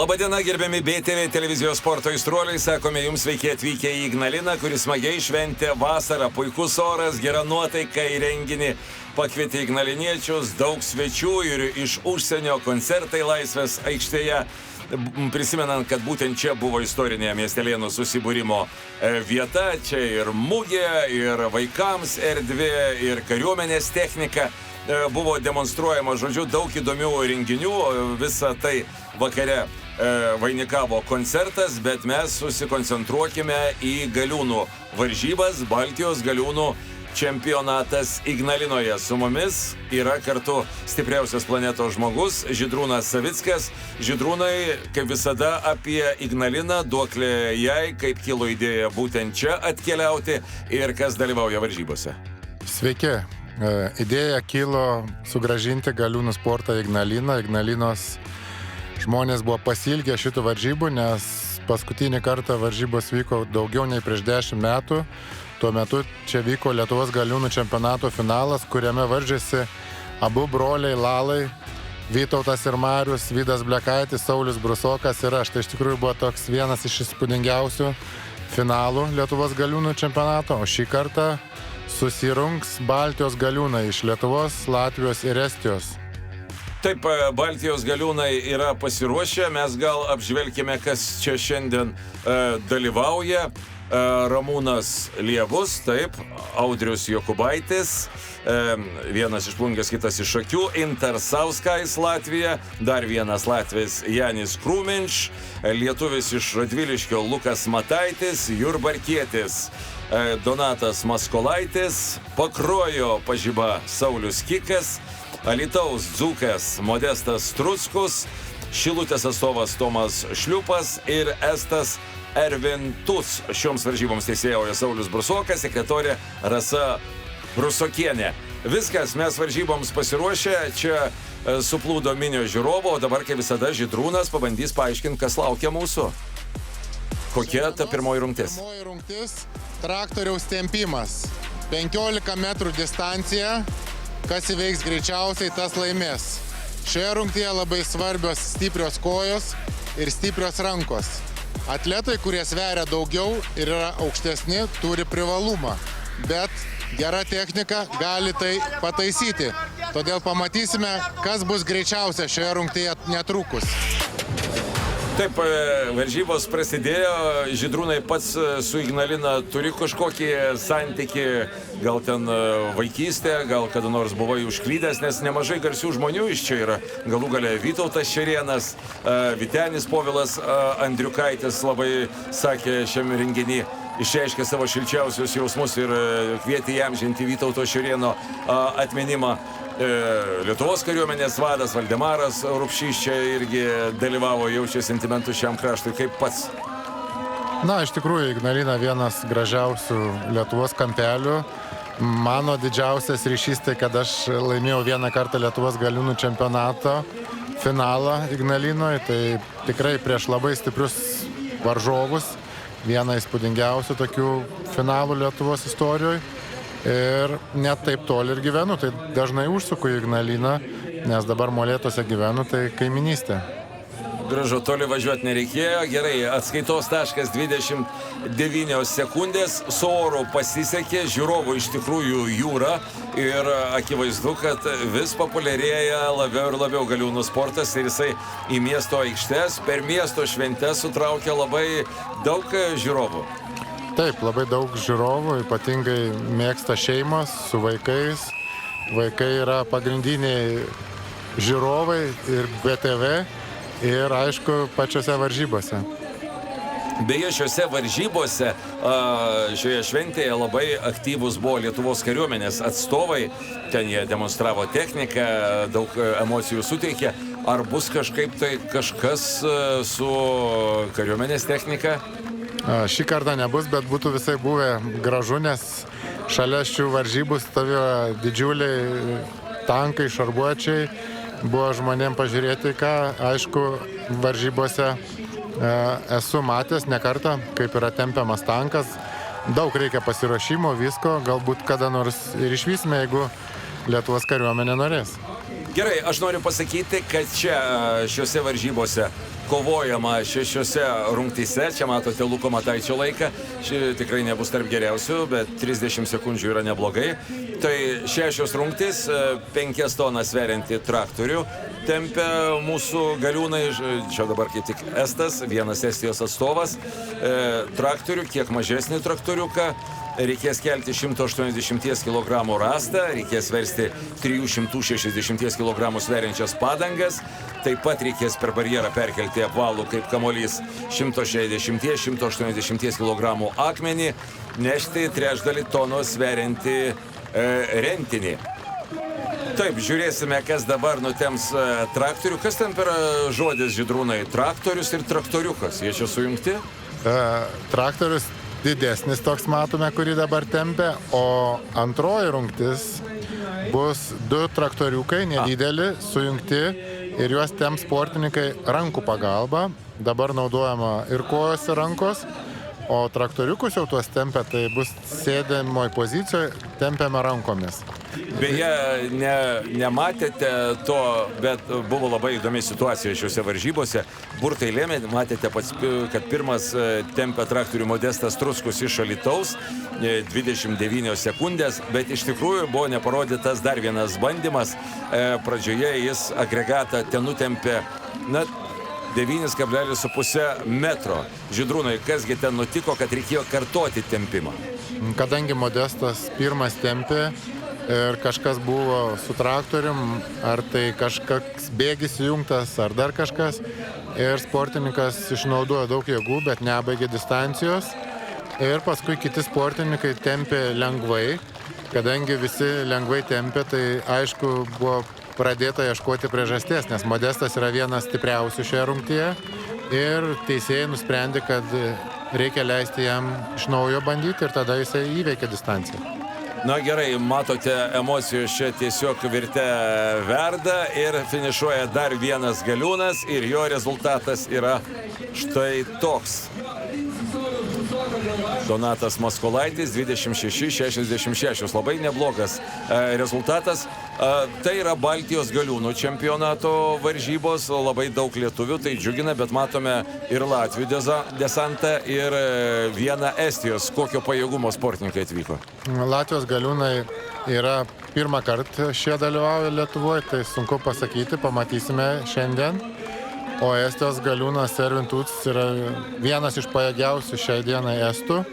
Labadiena, gerbiami BTV televizijos sporto aistruoliai, sakome jums sveiki atvykę į Ignaliną, kuris smagiai šventė vasarą, puikus oras, gera nuotaika į renginį, pakvietė ignaliniečius, daug svečių ir iš užsienio koncertai Laisvės aikštėje. Prisimenant, kad būtent čia buvo istorinė Miestelėnų susibūrimo vieta, čia ir mugė, ir vaikams erdvė, ir kariuomenės technika. Buvo demonstruojama, žodžiu, daug įdomių renginių, visą tai vakare vainikavo koncertas, bet mes susikoncentruokime į galiūnų varžybas, Baltijos galiūnų čempionatas Ignalinoje. Su mumis yra kartu stipriausias planetos žmogus Žydrūnas Savickas. Žydrūnai, kaip visada, apie Ignaliną, duoklė jai, kaip kilo idėja būtent čia atkeliauti ir kas dalyvauja varžybose. Sveiki. Idėja kilo sugrąžinti galiūnų sportą į Ignaliną. Ignalinos žmonės buvo pasilgę šitų varžybų, nes paskutinį kartą varžybos vyko daugiau nei prieš 10 metų. Tuo metu čia vyko Lietuvos galiūnų čempionato finalas, kuriame varžėsi abu broliai Lalai, Vytautas ir Marius, Vydas Blekaitis, Saulius Brusokas ir aš. Tai iš tikrųjų buvo toks vienas iš įspūdingiausių finalų Lietuvos galiūnų čempionato, o šį kartą susirungs Baltijos galiūnai iš Lietuvos, Latvijos ir Estijos. Taip, Baltijos galiūnai yra pasiruošę, mes gal apžvelkime, kas čia šiandien dalyvauja. Ramūnas Liebus, taip, Audrius Jokubaitis, vienas iš Plungės, kitas iš Šakių, Inter Sauskais Latvija, dar vienas latvis Janis Krūminš, lietuvis iš Radviliškio Lukas Mataitis, Jurbarkietis Donatas Maskolaitis, Pakruojo pažiba Saulius Kikas, Alytaus dzūkas Modestas Struckus, Šilutės atstovas Tomas Šliupas ir Estas Ervintus. Šioms varžyboms teisėjauja Saulius Brusokas, sekretorė Rasa Brusokienė. Viskas, mes varžyboms pasiruošę, čia suplūdo minio žiūrovo, o dabar, kaip visada, Žydrūnas pabandys paaiškinti, kas laukia mūsų. Kokia ta pirmoji rungtis? Pirmoji rungtis – traktoriaus tempimas. 15 metrų distancija, kas įveiks greičiausiai, tas laimės. Šioje rungtyje labai svarbios stiprios kojos ir stiprios rankos. Atletai, kurie sveria daugiau ir yra aukštesni, turi privalumą, bet gera technika gali tai pataisyti. Todėl pamatysime, kas bus greičiausia šioje rungtyje netrukus. Taip, varžybos prasidėjo, Žydrūnai pats su Ignalina turi kažkokį santykį, gal ten vaikystė, gal kada nors buvai užklydęs, nes nemažai garsių žmonių iš čia yra. Galų gale Vytautas Šerėnas, Vytenis Povilas Andriukaitis labai sakė šiam renginį, išreiškė savo šilčiausius jausmus ir kvietė įamžinti Vytauto Šerėno atminimą. Lietuvos kariuomenės vadas Valdemaras Rupšys čia irgi dalyvavo, jaučia sentimentų šiam kraštui. Kaip pats? Na, iš tikrųjų, Ignalina vienas gražiausių Lietuvos kampelių. Mano didžiausias ryšys tai, kad aš laimėjau vieną kartą Lietuvos galiūnų čempionato finalą Ignalinoje. Tai tikrai prieš labai stiprius varžovus. Vieną įspūdingiausių tokių finalų Lietuvos istorijoje. Ir net taip toli ir gyvenu, tai dažnai užsuku į Ignaliną, nes dabar Molėtuose gyvenu, tai kaiminystė. Gražu, toli važiuoti nereikėjo. Gerai, atskaitos taškas 29 sekundės, su oru pasisekė, žiūrovų iš tikrųjų jūra ir akivaizdu, kad vis populiarėja labiau ir labiau galiūnų sportas ir jisai į miesto aikštes, per miesto šventes sutraukia labai daug žiūrovų. Taip, labai daug žiūrovų, ypatingai mėgsta šeimos su vaikais. Vaikai yra pagrindiniai žiūrovai ir BTV ir, aišku, pačiose varžybose. Beje, šiuose varžybose, šioje šventėje labai aktyvus buvo Lietuvos kariuomenės atstovai. Ten jie demonstravo techniką, daug emocijų suteikė. Ar bus kažkaip tai kažkas su kariuomenės technika? Šį kartą nebus, bet būtų visai buvę gražu, nes šalia šių varžybų stovėjo didžiuliai tankai, šarvuočiai. Buvo žmonėm pažiūrėti, ką, aišku, varžybose esu matęs ne kartą, kaip yra tempiamas tankas. Daug reikia pasiruošimo, visko, galbūt kada nors ir išvysime, jeigu Lietuvos kariuomenė norės. Gerai, aš noriu pasakyti, kad čia šiuose varžybose kovojama 6 rungtyse. Čia matote Luko Mataičio laiką. Ši tikrai nebus tarp geriausių, bet 30 sekundžių yra neblogai. Tai 6 rungtys, 5 tonas sveriantį traktorių tempia mūsų galiūnai. Čia dabar kaip tik Estas, vienas Estijos atstovas. Traktorių, kiek mažesnį traktoriuką. Reikės kelti 180 kg rastą, reikės versti 360 kg sveriančias padangas, taip pat reikės per barjerą perkelti apvalų kaip kamuolys 160-180 kg akmenį, nešti trečdalį tonos sveriantį rentinį. Taip, žiūrėsime, kas dabar nutems traktorių. Kas ten per žodis, Žydrūnai? Traktorius ir traktoriukas, jie čia sujungti? Traktorius didesnis toks matome, kurį dabar tempia, o antroji rungtis bus 2 traktoriukai, nedideli, sujungti ir juos temps sportininkai rankų pagalba. Dabar naudojama ir kojos, ir rankos, o traktoriukus jau tuos tempia, tai bus sėdimoj pozicijoje, tempiame rankomis. Beje, nematėte to, bet buvo labai įdomi situacija šiuose varžybose. Burtai lėmė, matėte pats, kad pirmas tempia traktorių Modestas Truskus iš Alytaus, 29 sekundės, bet iš tikrųjų buvo neparodytas dar vienas bandymas. Pradžioje jis agregatą ten nutempė, 9,5 metro. Žydrūnai, kasgi ten nutiko, kad reikėjo kartoti tempimą? Kadangi Modestas pirmas tempė ir kažkas buvo su traktorium, ar tai kažkoks bėgis įjungtas, ar dar kažkas, ir sportininkas išnaudojo daug jėgų, bet nebaigė distancijos. Ir paskui kiti sportininkai tempė lengvai. Kadangi visi lengvai tempė, tai aišku buvo pradėta ieškoti priežasties, nes Modestas yra vienas stipriausių šioje rungtyje ir teisėjai nusprendė, kad reikia leisti jam iš naujo bandyti ir tada jisai įveikė distanciją. Na gerai, matote, emocijos čia tiesiog virte verda ir finišuoja dar vienas galiūnas ir jo rezultatas yra štai toks. Donatas Maskolaitis 26-66, labai neblogas rezultatas. Tai yra Baltijos galiūnų čempionato varžybos, labai daug lietuvių, tai džiugina, bet matome ir Latvių desantą ir vieną Estijos. Kokio pajėgumo sportininkai atvyko? Latvijos galiūnai yra pirmą kartą šie dalyvauja Lietuvoje, tai sunku pasakyti, pamatysime šiandien. O Estijos galiūnas Ervin Tuts yra vienas iš pajėgiausių šiai dienai estų,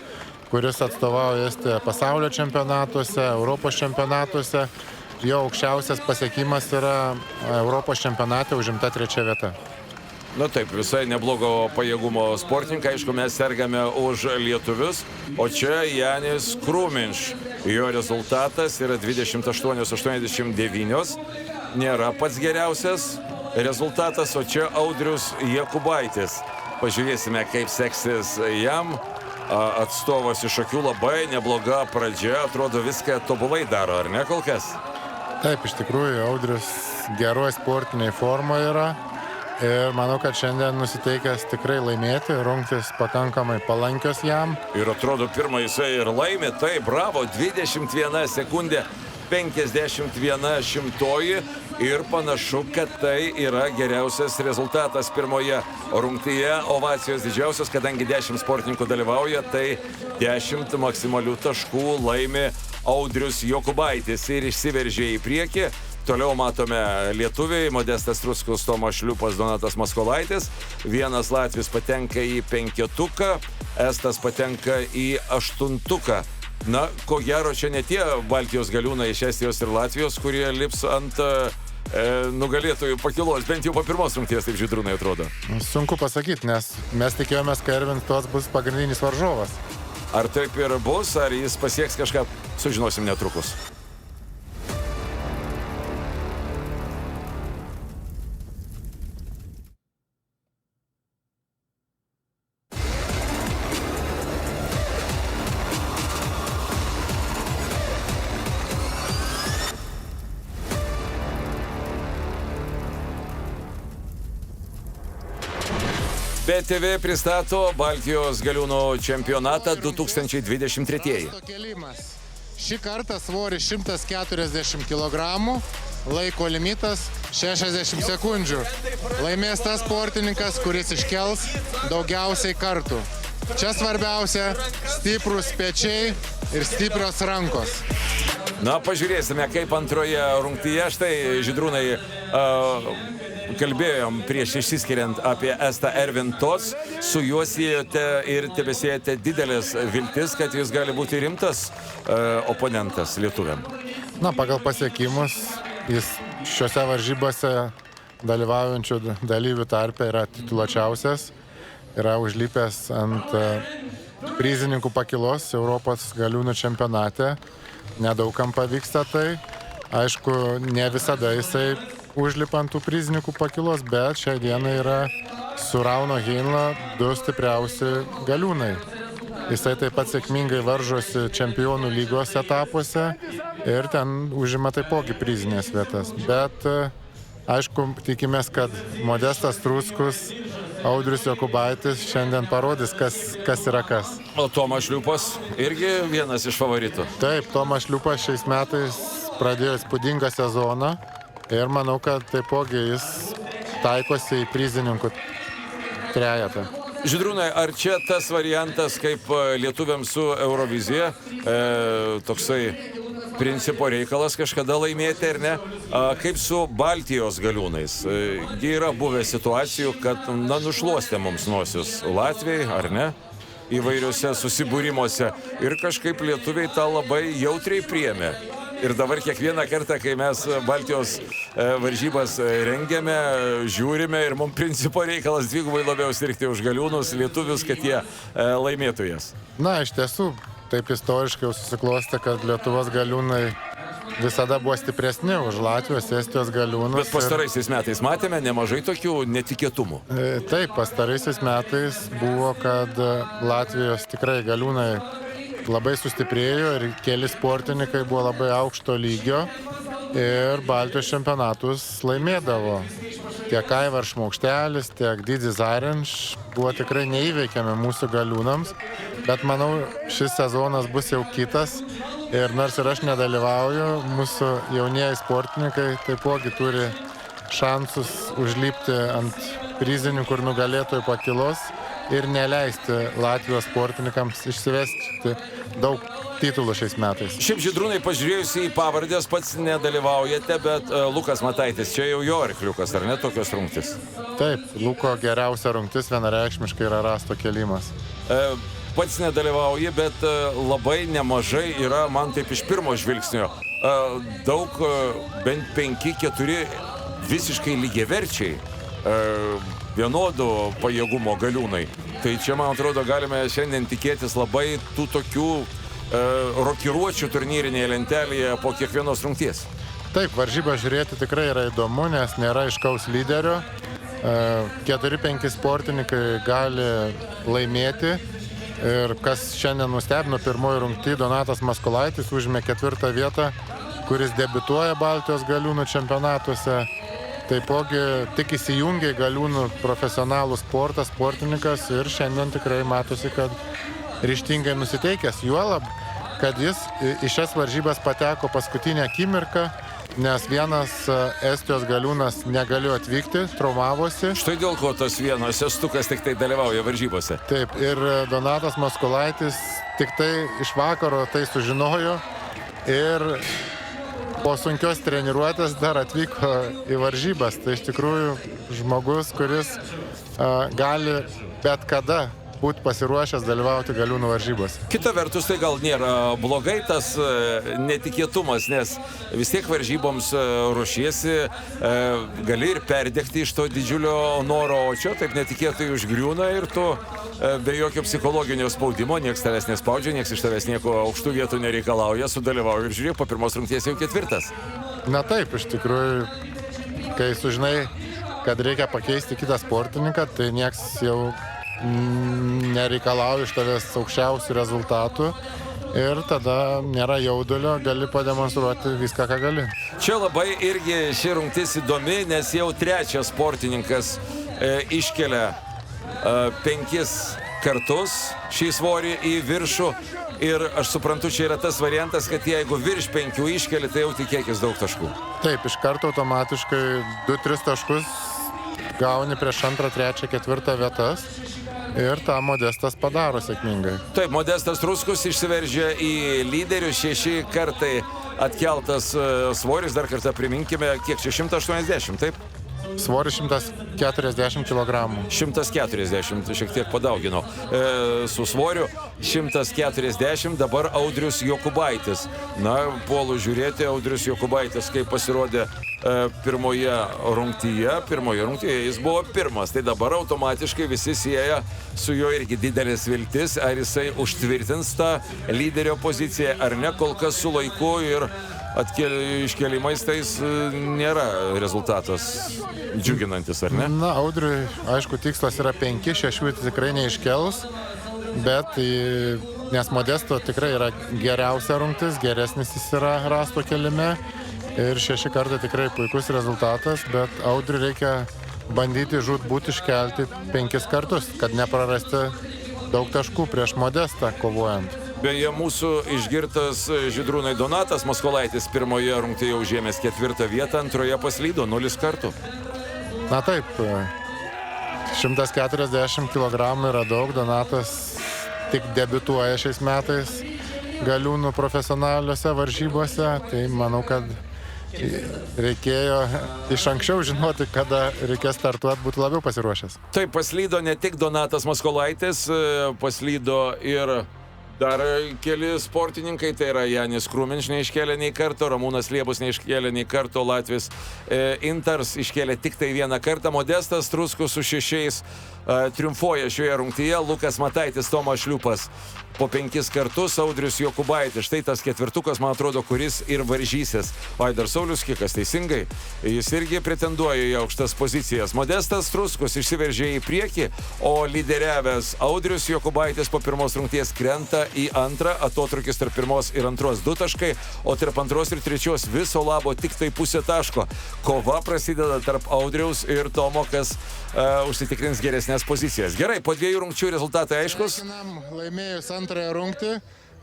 kuris atstovauja Estiją pasaulio čempionatuose, Europos čempionatuose. Jo aukščiausias pasiekimas yra Europos čempionate užimta 3 vieta. Na taip, visai neblogo pajėgumo sportininkai, aišku, mes sergame už lietuvius, o čia Janis Krūminš. Jo rezultatas yra 28-89, nėra pats geriausias rezultatas, o čia Audrius Jakubaitis. Pažiūrėsime, kaip seksis jam. Atstovas iš akių, labai nebloga pradžia, atrodo viską tobulai daro, ar ne kol kas? Taip, iš tikrųjų, Audrius geroj sportiniai formoje yra ir manau, kad šiandien nusiteikęs tikrai laimėti, rungtys pakankamai palankios jam. Ir atrodo, pirmą jisai ir laimė, tai bravo, 21 sekundė, 51 šimtoji ir panašu, kad tai yra geriausias rezultatas pirmoje rungtyje. Ovacijos didžiausios, kadangi 10 sportininkų dalyvauja, tai 10 maksimalių taškų laimi Audrius Jokubaitis ir išsiveržė į priekį. Toliau matome lietuviai, Modestas Truskus, Tomas Šliupas, Donatas Maskolaitis. Vienas latvis patenka į 5-tuką, Estas patenka į 8-tuką. Na, ko gero, čia ne tie Baltijos galiūnai iš Estijos ir Latvijos, kurie lips ant nugalėtojų pakilos, bent jau po pirmos rungties, taip Žydrūnai atrodo. Sunku pasakyti, nes mes tikėjomės, kad Ervin Tuts bus pagrindinis varžovas. Ar taip ir bus, ar jis pasieks kažką, sužinosim netrukus. BTV pristato Baltijos galiūnų čempionatą 2023. Šį kartą svoris 140 kg, laiko limitas 60 sekundžių. Laimės tas sportininkas, kuris iškels daugiausiai kartų. Čia svarbiausia stiprus pečiai ir stiprios rankos. Na, pažiūrėsime, kaip antroje rungtyje. Štai, Žydrūnai, kalbėjom prieš išsiskiriant apie Estą Ervin Tots. Su juo siejate ir tebesiejate didelės viltis, kad jis gali būti rimtas oponentas lietuviam. Na, pagal pasiekimus jis šiuose varžybose dalyvaujančių dalyvių tarpe yra tituluočiausias. Yra užlipęs ant prizininkų pakilos Europos galiūnų čempionate. Nedaugam pavyksta tai. Aišku, ne visada jisai užlipa ant tų prizininkų pakilos, bet šiai dienai yra su Rauno Heinla du stipriausi galiūnai. Jisai taip pat sėkmingai varžosi čempionų lygos etapuose ir ten užima taipogi prizinės vietas. Bet, aišku, tikimės, kad Modestas Truskus, Audrius Jokubaitis šiandien parodys, kas yra kas. O Tomas Šliūpas irgi vienas iš favoritų. Taip, Tomas Šliūpas šiais metais pradėjo įspūdingą sezoną ir manau, kad taipogi jis taikosi į prizininkų trejetą. Žydrūnai, ar čia tas variantas, kaip lietuviams su Eurovizija, toksai principo reikalas kažkada laimėti, ar ne? Kaip su Baltijos galiūnais? Yra buvę situacijų, kad nušluostė mums nosius Latvijai, ar ne? Įvairiuose susibūrimuose. Ir kažkaip lietuviai tą labai jautriai priėmė. Ir dabar kiekvieną kartą, kai mes Baltijos varžybas rengiame, žiūrime ir mums principo reikalas dvigubai labiau sirgti už galiūnus, lietuvius, kad jie laimėtų jas. Na, iš tiesų, taip istoriškai jau susiklostė, kad Lietuvos galiūnai visada buvo stipresni už Latvijos, Estijos galiūnus. Bet pastaraisiais metais matėme nemažai tokių netikėtumų. Taip, pastaraisiais metais buvo, kad Latvijos tikrai galiūnai labai sustiprėjo ir keli sportininkai buvo labai aukšto lygio ir Baltijos čempionatus laimėdavo. Tiek Aivar Šmaukštelis, tiek Didis Zarenš buvo tikrai neįveikiami mūsų galiūnams, bet manau, šis sezonas bus jau kitas ir nors ir aš nedalyvauju, mūsų jaunieji sportininkai taipogi turi šansus užlipti ant prizininkų ir nugalėtojų pakilos ir neleisti Latvijos sportininkams išsivesti daug titulų šiais metais. Šiaip, Žydrūnai, pažiūrėjus į pavardės, pats nedalyvaujate, bet Lukas Mataitis, čia jau jo arkliukas, ar ne, tokios rungtys? Taip, Luko geriausia rungtis vienareikšmiškai yra rasto kėlimas. Pats nedalyvauji, bet labai nemažai yra, man taip iš pirmo žvilgsnio, daug, bent 5-4 visiškai lygiaverčiai vienodų pajėgumo galiūnai. Tai čia, man atrodo, galime šiandien tikėtis labai tų tokių rokiruočių turnyrinėje lentelėje po kiekvienos rungties. Taip, varžybą žiūrėti tikrai yra įdomu, nes nėra aiškaus lyderio. 4-5 sportininkai gali laimėti. Ir kas šiandien nustebino pirmoji rungty, Donatas Maskolaitis užėmė 4. vietą, kuris debiutuoja Baltijos galiūnų čempionatuose. Taipogi tik įsijungia galiūnų profesionalų sportininkas ir šiandien tikrai matosi, kad ryžtingai nusiteikęs. Juolab, kad jis į šias varžybas pateko paskutinę akimirką, nes vienas Estijos galiūnas negalėjo atvykti, traumavosi. Štai dėl ko tas vienas estukas tik tai dalyvauja varžybose. Taip, ir Donatas Maskolaitis tik tai iš vakaro tai sužinojo ir po sunkios treniruotės dar atvyko į varžybas. Tai iš tikrųjų žmogus, kuris gali bet kada būti pasiruošęs dalyvauti galiūnų varžybos. Kita vertus, tai gal nėra blogai tas netikėtumas, nes vis tiek varžyboms ruošiesi, gali ir perdegti iš to didžiulio noro, o čia taip netikėtai užgriūna ir tu be jokio psichologinio spaudimo, nieks tavęs nespaudžia, nieks iš tavęs nieko aukštų vietų nereikalauja, sudalyvauja ir žiūrėk, po pirmos rungties jau 4. Na taip, iš tikrųjų, kai sužinai, kad reikia pakeisti kitą sportininką, tai nieks jau nereikalauja iš tavęs aukščiausių rezultatų ir tada nėra jaudulio, gali pademonstruoti viską, ką gali. Čia labai irgi ši rungtis įdomi, nes jau 3 sportininkas iškelia 5 kartus šį svorį į viršų. Ir aš suprantu, čia yra tas variantas, kad jeigu virš 5 iškeli, tai jau tikėkis daug taškų. Taip, iš karto automatiškai 2-3 taškus gauni prieš 2, 3, 4 vietas ir tą Modestas padaro sėkmingai. Taip, Modestas Truskus išsiveržė į lyderius, 6 kartai atkeltas svoris, dar kartą priminkime, kiek čia 180, taip? Svoris 140 kg. 140, šiek tiek padauginau. Su svoriu 140, dabar Audrius Jokubaitis. Na, puolu žiūrėti, Audrius Jokubaitis, kaip pasirodė pirmoje rungtyje. Pirmoje rungtyje jis buvo pirmas, tai dabar automatiškai visi sieja su juo irgi didelis viltis, ar jisai užtvirtins tą lyderio poziciją, ar ne, kol kas su laiku ir iškelimais tais nėra rezultatas džiuginantis, ar ne? Na, Audriui, aišku, tikslas yra 5, 6 tikrai neiškels, bet nes Modesto tikrai yra geriausia rungtis, geresnis jis yra rasto kelime ir 6 kartai tikrai puikus rezultatas, bet Audriui reikia bandyti žūtbūt iškelti 5 kartus, kad neprarasti daug taškų prieš Modestą kovojant. Beje, mūsų išgirtas Žydrūnai Donatas Maskolaitis pirmoje rungtyje užėmęs 4 vietą, antroje paslydo 0 kartų. Na taip, 140 kg yra daug, Donatas tik debiutuoja šiais metais Galiūnų profesionaliuose varžybose, tai manau, kad reikėjo iš anksčiau žinoti, kada reikės startuoti, būtų labiau pasiruošęs. Taip, paslydo ne tik Donatas Maskolaitis, paslydo ir dar keli sportininkai, tai yra Janis Krūminš neiškėlė nei karto, Ramūnas Liebus neiškėlė nei karto, Latvis Intars iškėlė tik tai 1 kartą, Modestas Truskus su 6 triumfuoja šioje rungtyje, Lukas Mataitis, Tomas Šliupas po 5 kartus, Audrius Jokubaitis, štai tas 4-tukas, man atrodo, kuris ir varžysis. Vaidar Saulius Kikas, teisingai, jis irgi pretenduoja į aukštas pozicijas. Modestas Truskus išsiveržė į priekį, o lyderiavęs Audrius Jokubaitis po pirmos rungties krenta į antrą, atotrukis tarp pirmos ir antros 2 taškai, o tarp antros ir trečios viso labo tik tai pusė taško. Kova prasideda tarp Audriaus ir Tomo, kas užsitikrins geresnės pozicijas. Gerai, po 2 rungčių rezultatai aiškus. Laimėjus antrąją rungtį,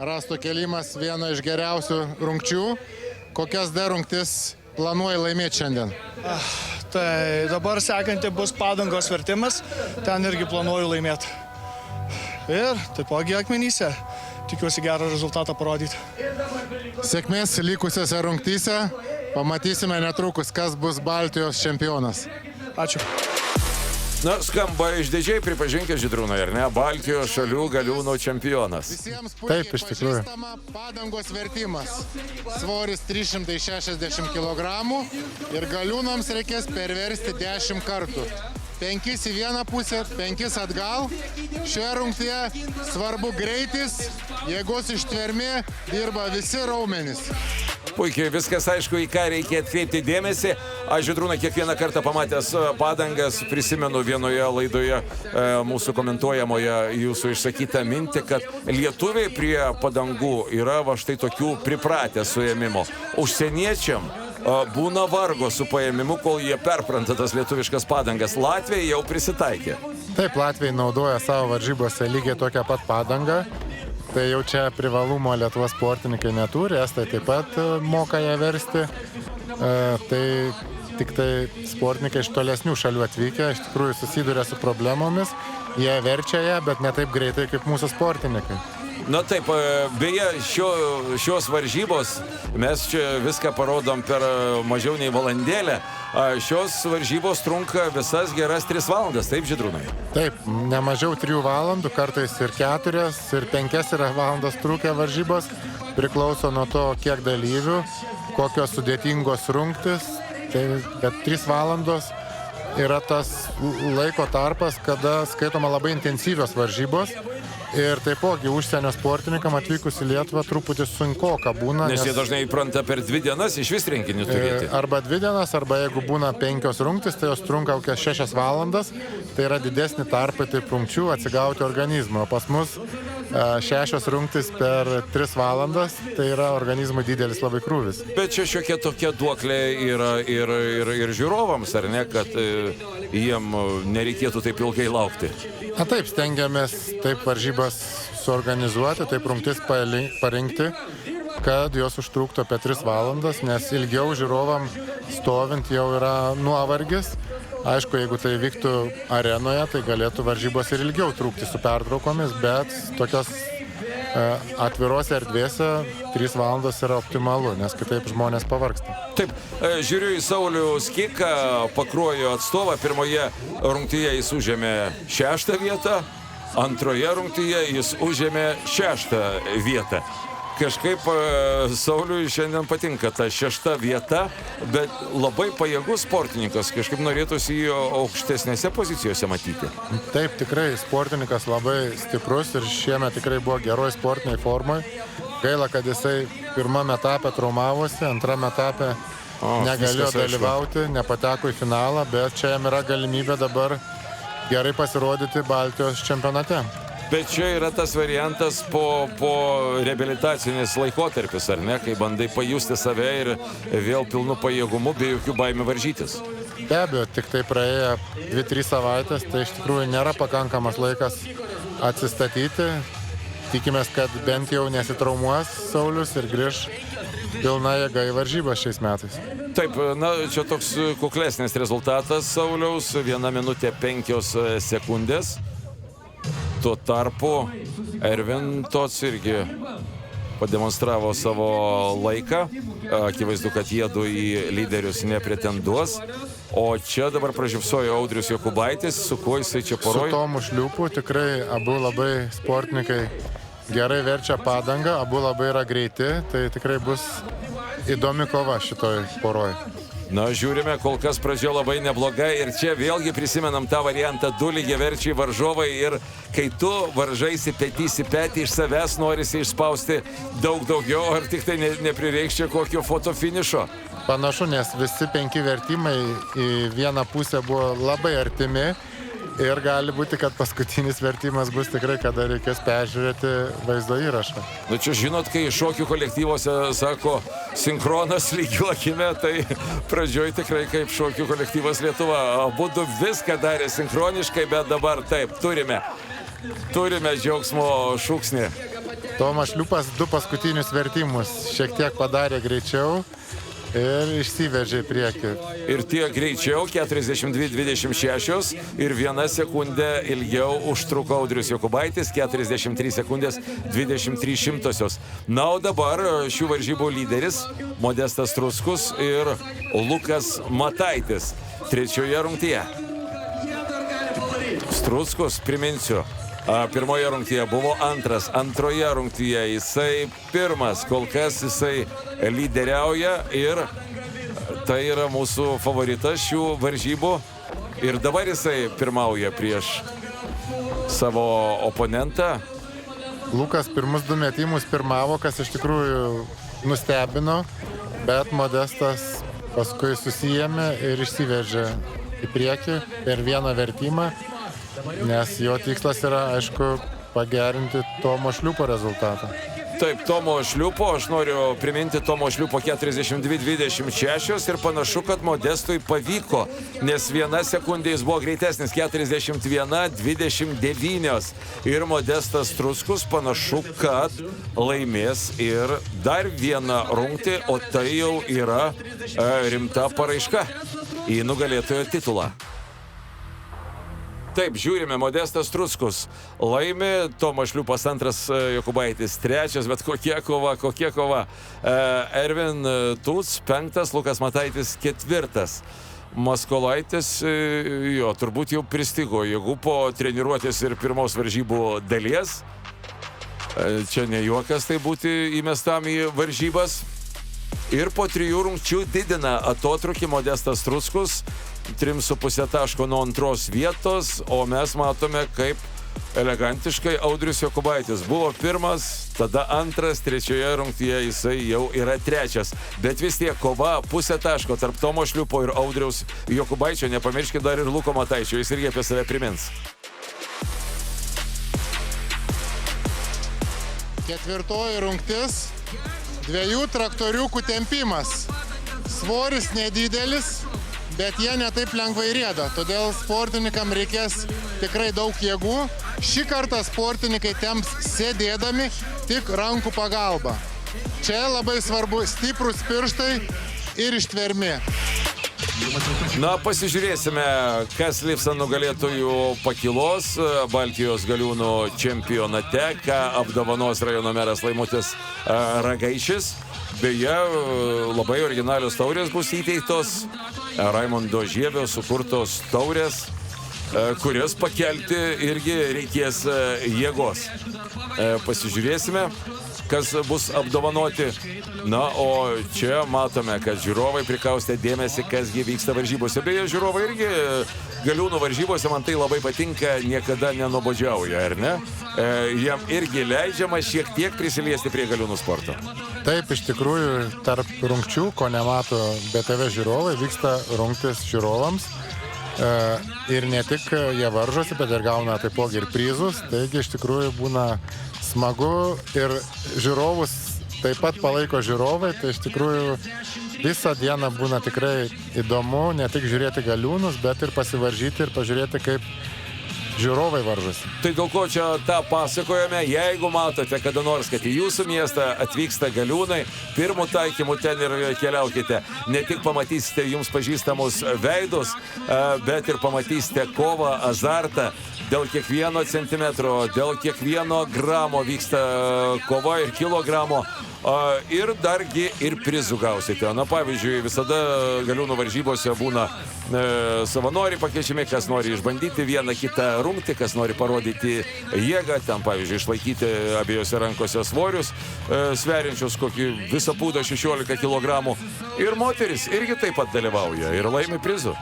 rasto kelimas viena iš geriausių rungčių. Kokias dar rungtis planuoji laimėti šiandien? Tai dabar sekanti bus Padangos vertimas, ten irgi planuoju laimėti. Ir taipogi Akmenyse tikiuosi gerą rezultatą parodyti. Sėkmės likusiose rungtyse, pamatysime netrukus, kas bus Baltijos čempionas. Ačiū. Na, skamba išdidžiai, pripažinkite, Žydrūnai, ar ne? Baltijos šalių Galiūnų čempionas. Taip, iš tikrųjų. Padangos vertimas. Svoris 360 kg ir Galiūnams reikės perversti 10 kartų. 5 į vieną pusę, 5 atgal. Šioje rungtyje svarbu greitis, jėgos ištvermė, dirba visi raumenys. Puikiai, viskas aišku, į ką reikia atkreipti dėmesį. Aš, Žydrūnai, kiekvieną kartą pamatęs padangas, prisimenu vienoje laidoje mūsų komentuojamoje jūsų išsakytą mintį, kad lietuviai prie padangų yra va štai tokių pripratę suėmimo. Užsieniečiam būna vargo su paėmimu, kol jie perpranta tas lietuviškas padangas. Latviai jau prisitaikė. Taip, Latviai naudoja savo varžybose lygiai tokią pat padangą. Tai jau čia privalumo Lietuvos sportininkai neturi, estai taip pat moka ją versti. Tai tik tai sportininkai iš tolesnių šalių atvykę, iš tikrųjų susiduria su problemomis. Jie verčia ją, bet ne taip greitai kaip mūsų sportininkai. Na taip, beje, šios varžybos, mes čia viską parodom per mažiau nei valandėlę. Šios varžybos trunka visas geras 3 valandas, taip, Žydrūnai? Taip, ne mažiau 3 valandų, kartais ir 4, ir 5 yra valandas trukę varžybos. Priklauso nuo to, kiek dalyvių, kokios sudėtingos rungtys. Tai, bet 3 valandos yra tas laiko tarpas, kada skaitoma labai intensyvios varžybos. Ir taipogi užsienio sportininkam atvykus į Lietuvą truputį sunkoka būna. Nes jie dažnai įpranta per 2 dienas iš vis renginį turėti. Arba 2 dienas, arba jeigu būna 5 rungtys, tai jos trunka kokias 6 valandas. Tai yra didesni tarpai taip rungčių atsigauti organizmą. O pas mus 6 rungtys per 3 valandas, tai yra organizmui didelis labai krūvis. Bet čia šiokia tokia duoklė yra ir žiūrovams, ar ne, kad jiem nereikėtų taip ilgai laukti. Na taip, stengiamės taip varžybas suorganizuoti, taip rungtis parinkti, kad jos užtruktų apie 3 valandas, nes ilgiau žiūrovam stovint jau yra nuovargis. Aišku, jeigu tai vyktų arenoje, tai galėtų varžybos ir ilgiau trukti su pertraukomis, bet tokios atvirose erdvėse 3 valandos yra optimalu, nes kitaip žmonės pavargsta. Taip, žiūriu į Saulių Skiką, Pakruojo atstovą. Pirmoje rungtyje jis užėmė 6 vietą, antroje rungtyje jis užėmė 6 vietą. Kažkaip Sauliui šiandien patinka ta 6 vieta, bet labai pajėgus sportininkas, kažkaip norėtųsi jį aukštesnėse pozicijose matyti. Taip, tikrai sportininkas labai stiprus ir šiemet tikrai buvo geroj sportiniai formai. Gaila, kad jisai pirmame etape traumavosi, antrame etape negalėjo dalyvauti, nepateko į finalą, bet čia jam yra galimybė dabar gerai pasirodyti Baltijos čempionate. Bet čia yra tas variantas po reabilitacinis laikotarpis, ar ne, kai bandai pajusti save ir vėl pilnu pajėgumu, be jokių baimių varžytis. Be abejo, tik tai praėjo 2-3 savaitės, tai iš tikrųjų nėra pakankamas laikas atsistatyti. Tikimės, kad bent jau nesitraumuos Saulius ir grįž pilna jėga į varžybas šiais metais. Taip, na, čia toks kuklesnis rezultatas Sauliaus, 1 minutė 5 sekundės. Tuo tarpu Ervin Tots irgi pademonstravo savo laiką. Akivaizdu, kad jiedu į lyderius nepretenduos. O čia dabar pražiopsojo Audrius Jokubaitis, su kuo jisai čia porojo? Su Tomu Šliupu tikrai abu labai sportininkai gerai verčia padangą, abu labai yra greiti, tai tikrai bus įdomi kova šitoj poroj. Na, žiūrime, kol kas pradžia labai nebloga ir čia vėlgi prisimenam tą variantą 2 lygiaverčiai varžovai ir kai tu varžaisi petys į petį, iš savęs norisi išspausti daug daugiau, ar tik tai neprireiks čia kokio fotofinišo? Panašu, nes visi 5 vertimai į vieną pusę buvo labai artimi ir gali būti, kad paskutinis vertimas bus tikrai, kada reikės peržiūrėti vaizdo įrašą. Na čia žinot, kai šokių kolektyvose sako sinchronas lygiuokime, tai pradžioj tikrai kaip šokių kolektyvas Lietuva. Abudu viską darė sinchroniškai, bet dabar taip, turime džiaugsmo šūksnį. Tomas Šliupas 2 paskutinius vertimus šiek tiek padarė greičiau ir išsiveržė į priekį. Ir tie greičiau, 42-26 ir 1 sekundė ilgiau užtruko Audrius Jokubaitis, 43 sekundės 23 šimtosios. Na, o dabar šių varžybų lyderis Modestas Struskus ir Lukas Mataitis trečioje rungtyje. Struskus, priminsiu, pirmoje rungtyje buvo antras, antroje rungtyje jisai pirmas, kol kas jisai lyderiauja ir tai yra mūsų favoritas šių varžybų ir dabar jisai pirmauja prieš savo oponentą. Lukas pirmus 2 metimus pirmavo, kas iš tikrųjų nustebino, bet Modestas paskui susijėmė ir išsiveržė į priekį per 1 vertimą, nes jo tikslas yra, aišku, pagerinti Tomo Šliupo rezultatą. Taip, Tomo Šliupo, aš noriu priminti Tomo Šliupo 42-26 ir panašu, kad Modestui pavyko, nes 1 sekundė jis buvo greitesnis, 41-29 ir Modestas Struskus panašu, kad laimės ir dar 1 rungtį, o tai jau yra rimta paraiška į nugalėtojo titulą. Taip, žiūrime, Modestas Struskus laimi, Tomas Šliupas 2, Jokubaitis 3, bet kokia kova. Ervin Tots 5, Lukas Mataitis 4. Maskolaitis, jo, turbūt jau pristigo jėgų po treniruotės ir pirmos varžybų dalies. Čia ne juokas tai būti įmestam į varžybas. Ir po 3 rungčių didina atotrūkį Modestas Struskus, 3,5 taško nuo 2 vietos, o mes matome, kaip elegantiškai Audrius Jokubaitis buvo 1, tada 2, 3 rungtyje jisai jau yra 3. Bet vis tiek kova 0,5 taško tarp Tomo Šliupo ir Audriaus Jokubaičio, nepamirškit dar ir Luko Mataičio, jis irgi apie save primins. 4 rungtis, 2 traktoriukų tempimas. Svoris nedidelis, bet jie netaip lengvai rieda, todėl sportininkam reikės tikrai daug jėgų. Šį kartą sportininkai temps sėdėdami tik rankų pagalba. Čia labai svarbu stiprūs pirštai ir ištvermė. Na, pasižiūrėsime, kas lips ant nugalėtojų pakylos Baltijos galiūnų čempionate, ką apdovanos rajono meras Laimutis Ragaišis. Beje, labai originalios taurės bus įteiktos, Raimundo Žiebio sukurtos taurės, kurias pakelti irgi reikės jėgos. Pasižiūrėsime, kas bus apdovanoti. Na, o čia matome, kad žiūrovai prikaustė dėmesį, kasgi vyksta varžybose. Beje, žiūrovai irgi galiūnų varžybose, man tai labai patinka, niekada nenubodžiauja, ar ne? Jam irgi leidžiama šiek tiek prisiliesti prie galiūnų sporto. Taip, iš tikrųjų, tarp rungčių, ko nemato BTV žiūrovai, vyksta rungtis žiūrovams. Ir ne tik jie varžosi, bet ir gauna taipogi ir prizus. Taigi, iš tikrųjų, būna smagu ir žiūrovus taip pat palaiko žiūrovai. Tai iš tikrųjų visą dieną būna tikrai įdomu ne tik žiūrėti galiūnus, bet ir pasivaržyti ir pažiūrėti, kaip žiūrovai varžosi. Tai dėl ko čia tą pasakojame, jeigu matote kada nors, kad į jūsų miestą atvyksta galiūnai, pirmų taikymų ten ir keliaukite. Ne tik pamatysite jums pažįstamus veidus, bet ir pamatysite kovą, azartą. Dėl kiekvieno centimetro, dėl kiekvieno gramo vyksta kova ir kilogramo. Ir dargi ir prizų gausite. Na, pavyzdžiui, visada galiūnų varžybose būna savanoriai pakeičiami, kas nori išbandyti vieną kitą rungtį, kas nori parodyti jėgą, ten, pavyzdžiui, išlaikyti abiejose rankose svorius, sveriančius kokį visą pūdą 16 kg. Ir moteris irgi taip pat dalyvauja ir laimi prizų.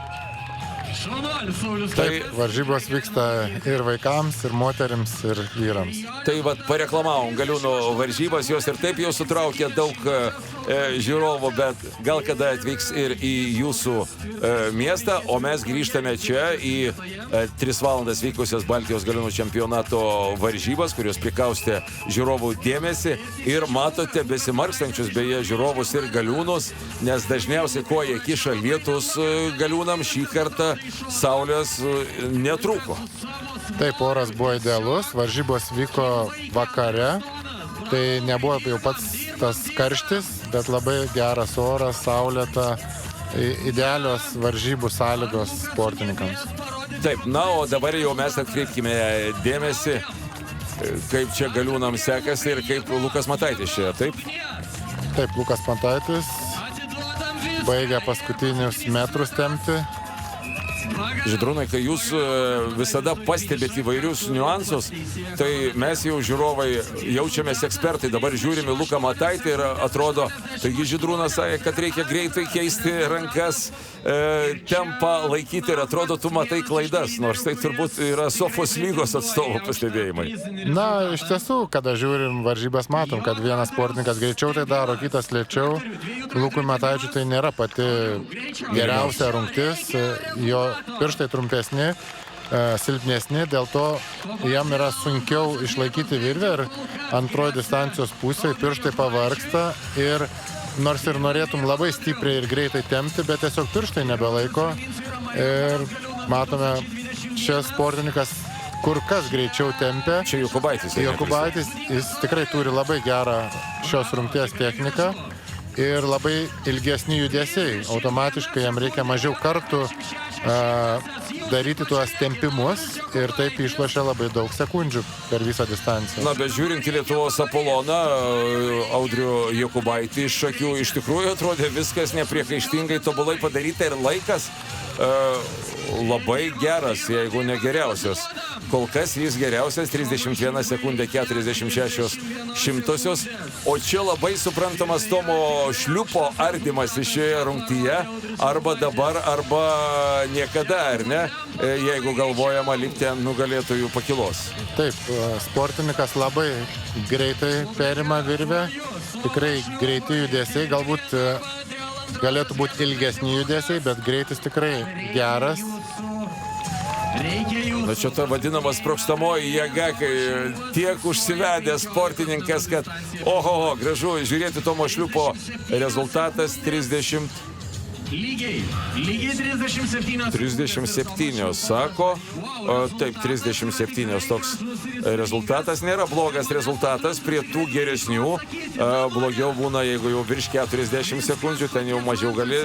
Taip, varžybos vyksta ir vaikams, ir moterims, ir vyrams. Tai vat pareklamavom galiūnų varžybas, jos ir taip jau sutraukė daug žiūrovų, bet gal kada atvyks ir į jūsų miestą, o mes grįžtame čia į 3 valandas vykusias Baltijos galiūnų čempionato varžybas, kurios prikaustė žiūrovų dėmesį ir matote besimarkstančius beje žiūrovus ir galiūnus, nes dažniausiai koja kiša lietus galiūnam, šį kartą saulės netrūko. Taip, oras buvo idealus, varžybos vyko vakare, tai nebuvo jau pats tas karštis, bet labai geras oras, saulėta, idealios varžybų sąlygos sportininkams. Taip, na, o dabar jau mes atkreipkime dėmesį, kaip čia galiūnams sekasi ir kaip Lukas Mataitis čia, taip? Taip, Lukas Mataitis baigia paskutinius metrus tempti. Žydrūnai, kai jūs visada pastebėt įvairius niuansus, tai mes jau žiūrovai jaučiamės ekspertai. Dabar žiūrime Luką Mataitį ir atrodo, taigi Žydrūnas sakė, kad reikia greitai keisti rankas, tempą laikyti ir atrodo, tu matai klaidas, nors tai turbūt yra Sofos lygos atstovų pastebėjimai. Na, iš tiesų, kada žiūrim varžybas, matom, kad vienas sportininkas greičiau tai daro, kitas lėčiau. Lukui Mataičiui tai nėra pati geriausia rungtis, jo pirštai trumpesni, silpnesni, dėl to jam yra sunkiau išlaikyti virvę ir antroji distancijos pusėje pirštai pavargsta ir nors ir norėtum labai stipriai ir greitai tempti, bet tiesiog pirštai nebelaiko ir matome, šis sportininkas kur kas greičiau tempia. Čia Jokubaitis. Jokubaitis, jis tikrai turi labai gerą šios rungties techniką ir labai ilgesni judesiai. Automatiškai jam reikia mažiau kartų daryti tuos tempimus ir taip išlošia labai daug sekundžių per visą distanciją. Na, bet žiūrint į Lietuvos Apoloną, Audrių Jokubaitį iš akių, iš tikrųjų atrodė viskas nepriekaištingai, tobulai padaryta ir laikas labai geras, jeigu ne geriausias. Kol kas jis geriausias 31 sekundė 46 šimtosios, o čia labai suprantamas Tomo Šliupo ardymas šioje rungtyje, arba dabar, arba niekada, ar ne, jeigu galvojama likti ant nugalėtojų pakylos. Taip, sportininkas labai greitai perima virvę, tikrai greiti judesiai, galbūt galėtų būti ilgesni judesiai, bet greitis tikrai geras. Na, čia ta vadinama sprogstamoji jėga, kai tiek užsivedęs sportininkas, kad oho, gražu žiūrėti Tomo Šliupo rezultatas 30 Lygiai 37. 37, sako. Taip, 37 toks rezultatas. Nėra blogas rezultatas prie tų geresnių. Blogiau būna, jeigu jau virš 40 sekundžių, ten jau mažiau gali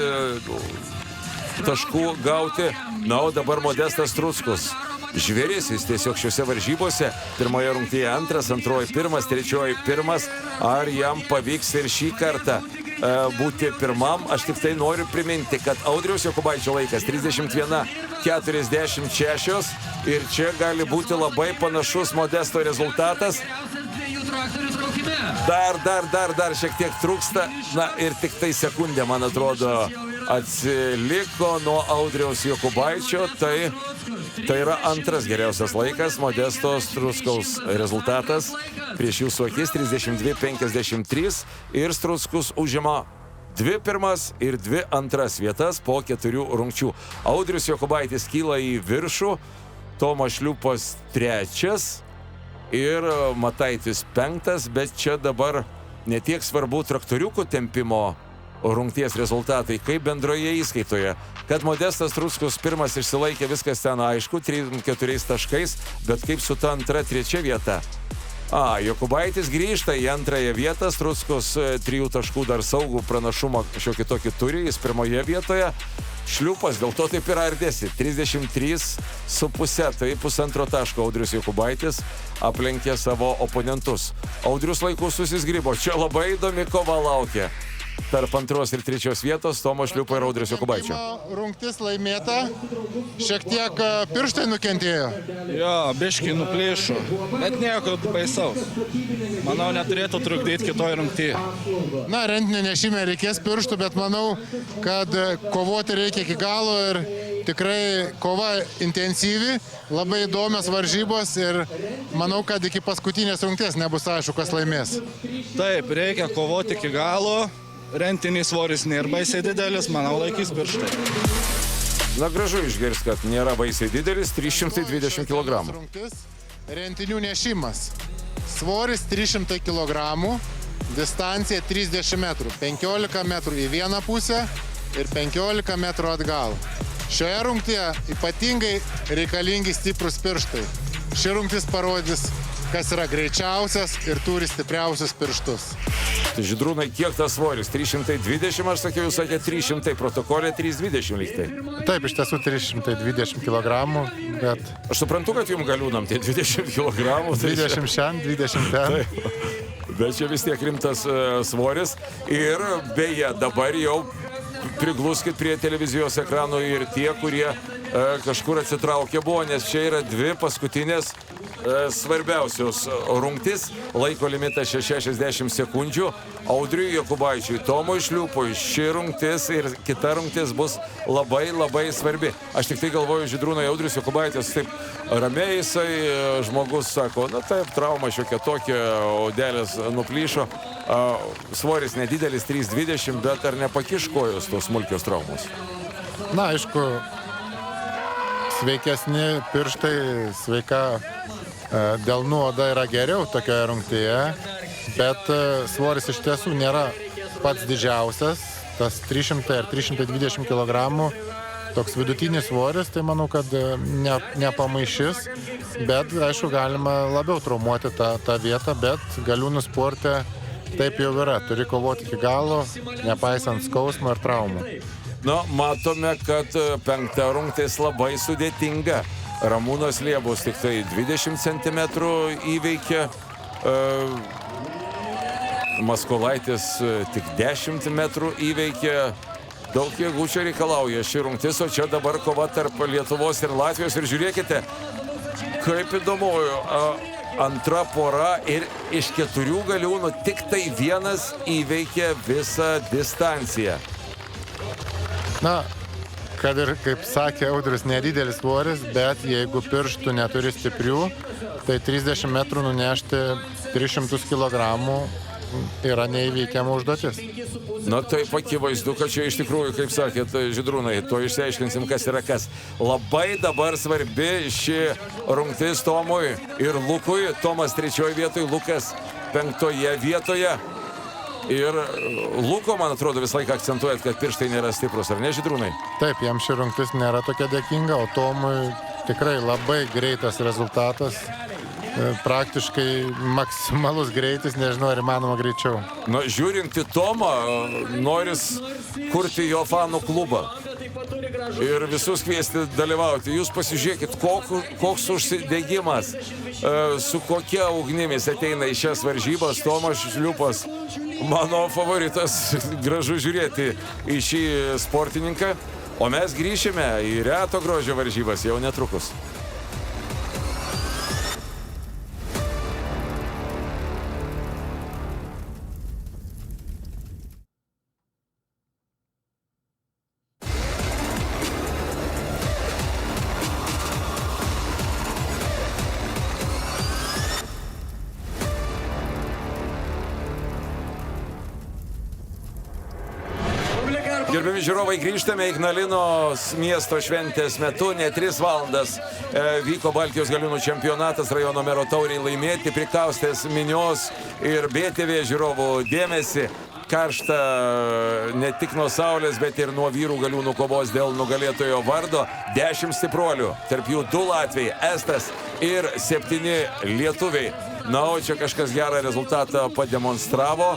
taškų gauti. Na, o dabar Modestas Struckus. Žvėris, jis tiesiog šiuose varžybose. Pirmoje rungtyje antras, antroji pirmas, trečioji pirmas. Ar jam pavyks ir šį kartą būti pirmam? Aš tik tai noriu priminti, kad Audriaus Jokubaičio laikas 31:46 ir čia gali būti labai panašus Modesto rezultatas. Dar šiek tiek trūksta. Na ir tik tai sekundė, man atrodo, atsiliko nuo Audriaus Jokubaičio. Tai yra antras geriausias laikas. Modesto Struckaus rezultatas prieš jūsų akis 32:53 ir Struckus užima 2 pirmas ir 2 antras vietas po 4 rungčių. Audrius Jokubaitis kyla į viršų, Tomas Šliūpas 3 ir Mataitis 5, bet čia dabar netiek svarbu traktoriukų tempimo rungties rezultatai, kaip bendroje įskaitoje. Kad Modestas Struckus pirmas išsilaikė, viskas ten aišku, 3-4 taškais, bet kaip su ta antra, trečia vieta? Jokubaitis grįžta į antrąją vietą, Struckus 3 taškų dar saugų pranašumą šiokį tokį turi, jis pirmoje vietoje. Šliūpas dėl to taip ir ardėsi, 33,5, tai pusantro taško Audrius Jokubaitis aplenkė savo oponentus. Audrius laiku susizgrybo, čia labai įdomi kova laukia. Tarp antros ir trečios vietos Tomo Šliūpo ir Audriaus Jokubaičio. Rungtis laimėta, šiek tiek pirštai nukentėjo. Jo, biškiai nuplėšo, bet nieko baisaus. Manau, neturėtų trukdyti kitoj rungtyje. Na, rentinio nešime reikės pirštų, bet manau, kad kovoti reikia iki galo ir tikrai kova intensyvi, labai įdomios varžybos ir manau, kad iki paskutinės rungties nebus aišku, kas laimės. Taip, reikia kovoti iki galo. Rentinis svoris nėra baisiai didelis, manau, laikys pirštai. Na, gražu išgirsti, kad nėra baisiai didelis, 320 kg. Rentinių nešimas. Svoris 300 kg, distancija 30 metrų. 15 metrų į vieną pusę ir 15 metrų atgal. Šioje rungtyje ypatingai reikalingi stiprus pirštai. Ši rungtis parodys, kas yra greičiausias ir turi stipriausius pirštus. Žydrūnai, kiek tas svoris? 320, aš sakiau, jūs sakė 300, protokolė 320 lygtai. Taip, iš tiesų 320 kg, bet... Aš suprantu, kad jums galiūnam tie 20 kg. 20 šiandien, 20 ten. Taip. Bet čia vis tiek rimtas svoris. Ir beje, dabar jau prigluskit prie televizijos ekranų ir tie, kurie kažkur atsitraukė buvo, nes čia yra 2 paskutinės svarbiausios rungtis. Laiko limitas 60 sekundžių. Audriui Jokubaičiui, Tomui Šliūpui ši rungtis ir kita rungtis bus labai svarbi. Aš tik tai galvoju, Žydrūnai, Audrius Jokubaitis taip ramiai jisai žmogus sako, na taip, trauma šiokia tokia, odelės nuplyšo. Svoris nedidelis 320, bet ar nepakiš kojos tos smulkios traumos? Na, aišku, sveikesni pirštai, sveika delnų oda yra geriau tokioje rungtyje, bet svoris iš tiesų nėra pats didžiausias, tas 300 ar 320 kg, toks vidutinis svoris, tai manau, kad nepamaišys, bet aišku, galima labiau traumuoti tą vietą, bet galiūnų sporte taip jau yra, turi kovoti iki galo, nepaisant skausmo ir traumų. Na, matome, kad 5 rungtis labai sudėtinga. Ramūnas Liebus tik tai 20 cm įveikė, Maskolaitis tik 10 metrų įveikė. Daug jėgų čia reikalauja ši rungtis, o čia dabar kova tarp Lietuvos ir Latvijos. Ir žiūrėkite, kaip įdomu, antra pora ir iš 4 galiūnų tik tai vienas įveikė visą distanciją. Na, kad ir, kaip sakė Audrius, nedidelis svoris, bet jeigu pirštų neturi stiprių, tai 30 metrų nunešti 300 kg yra neįveikiama užduotis. Na taip, akivaizdu, kad čia iš tikrųjų, kaip sakėt, Žydrūnai, to išsiaiškinsim, kas yra kas. Labai dabar svarbi ši rungtis Tomui ir Lukui. Tomas 3 vietoje, Lukas 5 vietoje. Ir Luko, man atrodo, visą laiką akcentuojat, kad pirštai nėra stiprus, ar ne, Žydrūnai? Taip, jam ši rungtis nėra tokia dėkinga, o Tomui tikrai labai greitas rezultatas. Praktiškai maksimalus greitis, nežinau, ar įmanoma greičiau. Nu, žiūrint į Tomą, noris kurti jo fanų klubą. Ir visus kviesti dalyvauti. Jūs pasižiūrėkit, koks užsidegimas, su kokia ugnimis ateina į šias varžybas Tomas Šliūpas. Mano favoritas, gražu žiūrėti į šį sportininką. O mes grįšime į reto grožio varžybas jau netrukus. Gerbiami žiūrovai, grįžtame Ignalinos miesto šventės metu. Ne 3 valandas vyko Baltijos galiūnų čempionatas, rajono mero tauriai laimėti, prikaustęs minios ir BTV žiūrovų dėmesį. Karšta ne tik nuo saulės, bet ir nuo vyrų galiūnų kovos dėl nugalėtojo vardo. 10 stipruolių, tarp jų 2 latviai, Estas ir 7 lietuviai. Na, o čia kažkas gerą rezultatą pademonstravo.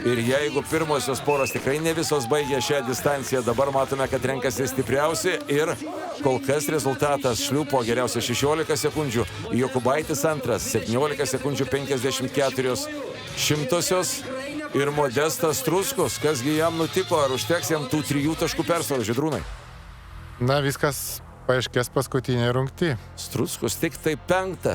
Ir jeigu pirmosios poros tikrai ne visos baigė šią distanciją, dabar matome, kad renkasi stipriausi. Ir kol kas rezultatas Šliūpo geriausia 16 sekundžių, Jokubaitis antras 17 sekundžių 54 šimtosios. Ir Modestas Struskus, kasgi jam nutiko, ar užteks jam tų 3 taškų persvarų, Žydrūnai? Na, viskas paaiškės paskutinė rungty. Struskus tik tai 5.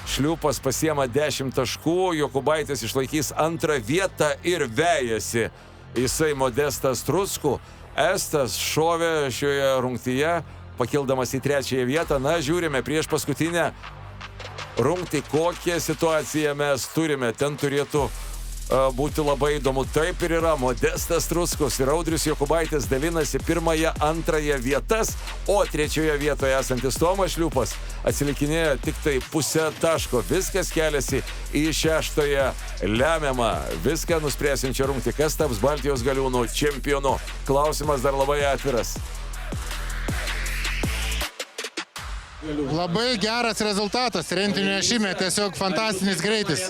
Šliūpas pasiema 10 taškų, Jokubaitis išlaikys 2 vietą ir vejasi jisai Modestą Struskų. Estas šovė šioje rungtyje, pakildamas į 3 vietą. Na, žiūrime prieš paskutinę rungtį, kokią situaciją mes turime. Ten turėtų būti labai įdomu. Taip ir yra. Modestas Struskus ir Audrius Jokubaitis dalinasi 1., 2 vietas, o 3 vietoje esantis Tomas Šliūpas atsilikinėja tik tai pusę taško. Viskas keliasi į 6 lemiamą, viską nuspręsiančią rungtį. Kas taps Baltijos galiūnų čempionu? Klausimas dar labai atviras. Labai geras rezultatas, rentinio nešime, tiesiog fantastinis greitis.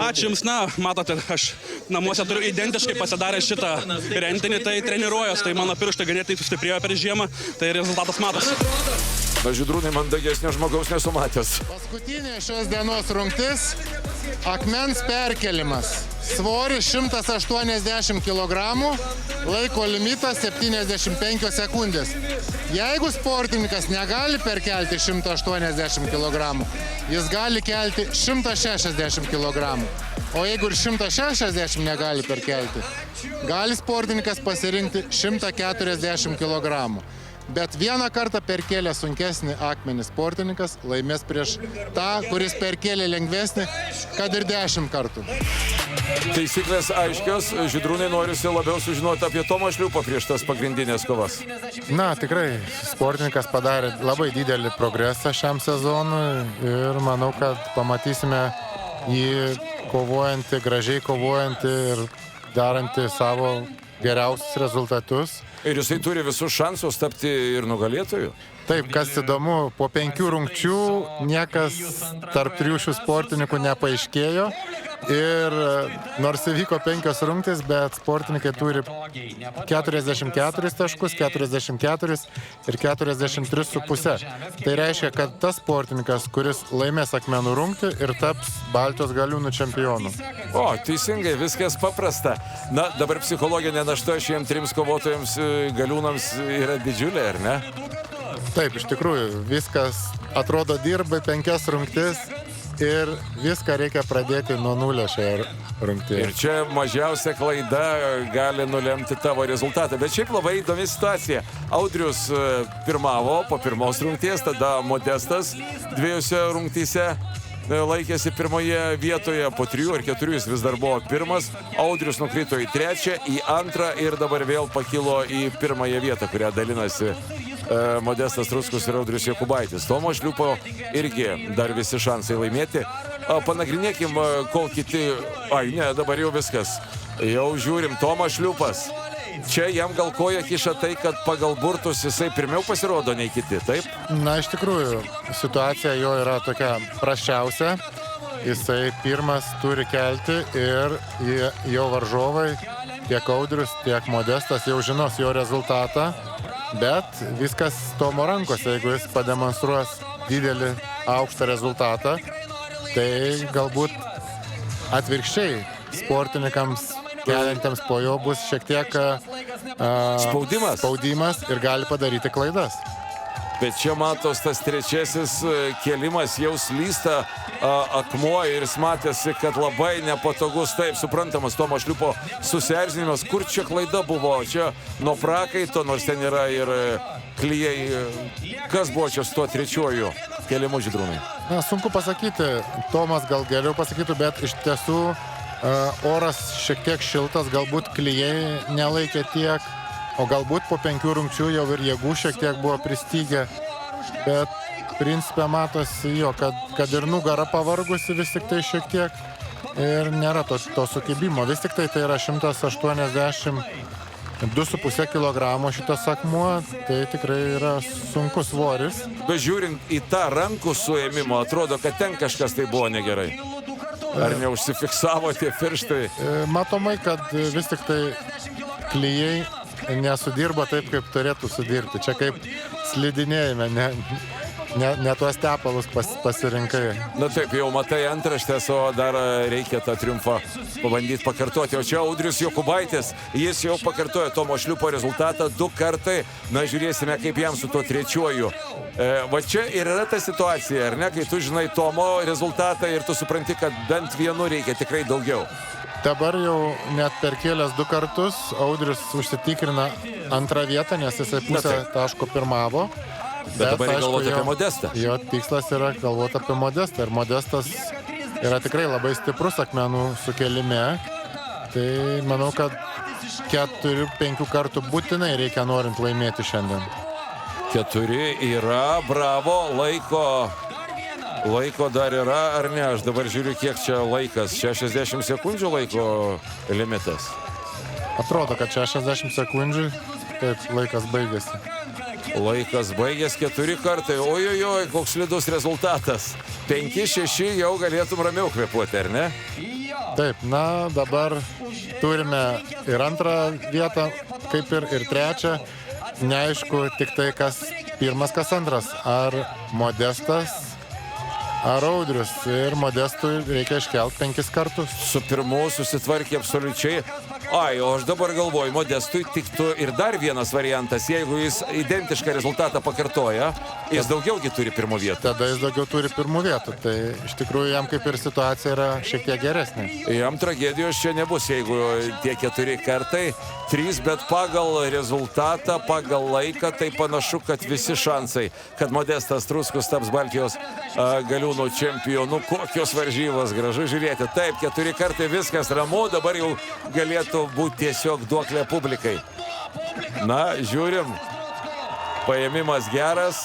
Ačiū Jums, na, matote, aš namuose turiu identiškai pasidarę šitą rentinį, tai treniruojas, tai mano pirštai ganėtai sustiprėjo per žiemą, tai rezultatas matosi. Na, Žydrūnai, mandagesnio žmogaus nesumatęs. Paskutinė šios dienos rungtis - akmens perkelimas. Svoris 180 kg, laiko limitas 75 sekundės. Jeigu sportininkas negali perkelti 180 kg, jis gali kelti 160 kg. O jeigu ir 160 negali perkelti, gali sportininkas pasirinkti 140 kg. Bet vieną kartą perkėlė sunkesnį akmenį sportininkas laimės prieš tą, kuris perkėlė lengvesnį, kad ir 10 kartų. Taisyklės aiškios. Žydrūnai, norisi labiau sužinoti apie Tomą Šliūpą prieš tas pagrindinės kovas. Na, tikrai, sportininkas padarė labai didelį progresą šiam sezonui ir manau, kad pamatysime jį kovojantį, gražiai kovojantį ir darantį savo geriausius rezultatus. Ir jisai turi visus šansus tapti ir nugalėtoju. Taip, kas įdomu, po 5 rungčių niekas tarp 3 šių sportininkų nepaaiškėjo. Ir nors įvyko 5 rungtys, bet sportininkai turi 44 taškus, 44 ir 43,5. Tai reiškia, kad tas sportininkas, kuris laimės akmenų rungtį ir taps Baltijos galiūnų čempionu. O, teisingai, viskas paprasta. Na, dabar psichologinė našta šiems 3 kovotojams galiūnams yra didžiulė, ar ne? Taip, iš tikrųjų, viskas atrodo dirba 5 rungtis ir viską reikia pradėti nuo nulio šioje rungtyje. Ir čia mažiausia klaida gali nulemti tavo rezultatą. Bet šiaip labai įdomi situacija. Audrius pirmavo po pirmos rungties, tada Modestas 2 rungtyse laikėsi 1 vietoje, po 3 ar 4 jis vis dar buvo 1. Audrius nukrito į 3, į 2 ir dabar vėl pakilo į 1 vietą, kurią dalinasi Modestas Struskus ir Audrius Jokubaitis. Tomo Šliūpo irgi dar visi šansai laimėti. Panagrinėkim, kol kiti... Ai, ne, dabar jau viskas. Jau žiūrim, Tomas Šliūpas. Čia jam gal koja kiša tai, kad pagal burtus jisai pirmiau pasirodo nei kiti, taip? Na, iš tikrųjų, situacija jo yra tokia prasčiausia. Jisai pirmas turi kelti ir jo varžovai, tiek Audrius, tiek Modestas jau žinos jo rezultatą, bet viskas Tomo rankose. Jeigu jis pademonstruos didelį aukštą rezultatą, tai galbūt atvirkščiai sportininkams keliantiems po jo bus šiek tiek spaudimas ir gali padaryti klaidas. Bet čia matos tas trečiasis kėlimas jau slysta akmuo ir jis matėsi, kad labai nepatogus, taip suprantamas Tomo Šliūpo susierzinimas. Kur čia klaida buvo? Čia nuo prakaito, nors ten yra ir klijai. Kas buvo čia su tuo trečiuoju kėlimu, Žydrūnai? Na, sunku pasakyti. Tomas gal geriau pasakytų, bet iš tiesų oras šiek tiek šiltas, galbūt klijai nelaikė tiek, o galbūt po 5 rungčių jau ir jėgų šiek tiek buvo pristygę. Bet principė matosi jo, kad ir nugara pavargusi vis tik tai šiek tiek ir nėra to sukibimo. Vis tik tai yra 182,5 kg šitas akmuo, tai tikrai yra sunkus svoris. Bet žiūrint į tą rankų suėmimo, atrodo, kad ten kažkas tai buvo negerai. Ar neužsifiksavo tie pirštai? Matomai, kad vis tik tai klijai nesudirba taip, kaip turėtų sudirbti. Čia kaip slidinėjime, ne tuos tepalus pasirinkai. Na taip, jau matai antraštės, o dar reikia tą triumfą pabandyti pakartoti. O čia Audrius Jokubaitis, jis jau pakartojo Tomo Šliūpo rezultatą 2 kartai. Na, žiūrėsime, kaip jam su tuo trečiuoju. Va čia ir yra ta situacija, ar ne? Kai tu žinai Tomo rezultatą ir tu supranti, kad bent vienu reikia tikrai daugiau. Dabar jau net per kėlęs 2 kartus Audrius užsitikrina antrą vietą, nes jisai pusę taško pirmavo. Bet dabar galvoti apie Modestą. Jo tikslas yra galvoti apie Modestą. Ir Modestas yra tikrai labai stiprus akmenų sukėlime. Tai manau, kad 4-5 kartų būtinai reikia norint laimėti šiandien. 4 yra, bravo, laiko dar yra, ar ne? Aš dabar žiūriu, kiek čia laikas. 60 sekundžių laiko limitas. Atrodo, kad 60 sekundžių, taip, laikas baigėsi. Laikas baigės 4 kartai. Ojojoj, koks slidus rezultatas. 5-6 jau galėtum ramiau kvėpuoti, ar ne? Taip, na, dabar turime ir antrą vietą, kaip ir trečią. Neaišku tik tai, kas pirmas, kas antras. Ar Modestas, ar Audrius. Ir Modestui reikia iškelti 5 kartus. Su pirmu susitvarkė absoliučiai. Ai, o aš dabar galvoju, Modestui tiktų ir dar vienas variantas. Jeigu jis identišką rezultatą pakartoja, jis daugiaugi turi pirmų vietų. Tada jis daugiau turi pirmų vietų. Tai iš tikrųjų jam kaip ir situacija yra šiek tiek geresnė. Jam tragedijos čia nebus, jeigu tie 4 kartai, 3, bet pagal rezultatą, pagal laiką, tai panašu, kad visi šansai, kad Modestas Truskus taps Baltijos galiūnų čempionu. Kokios varžybos, gražu žiūrėti. Taip, 4 kartai viskas ramu, dabar jau galėtų būti tiesiog duoklė publikai. Na, žiūrim. Paėmimas geras,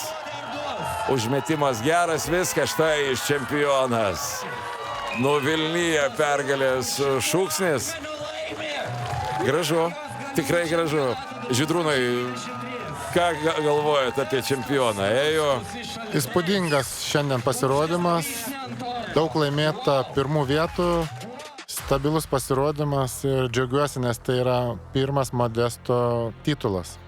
užmetimas geras, viskas, štai iš čempionas. Nuvilnyja pergalės šūksnis. Gražu, tikrai gražu. Žydrūnai, ką galvojat apie čempioną? Ėjo? Įspūdingas šiandien pasirodymas, daug laimėta pirmų vietų, stabilus pasirodymas ir džiaugiuosi, nes tai yra pirmas Modesto titulas.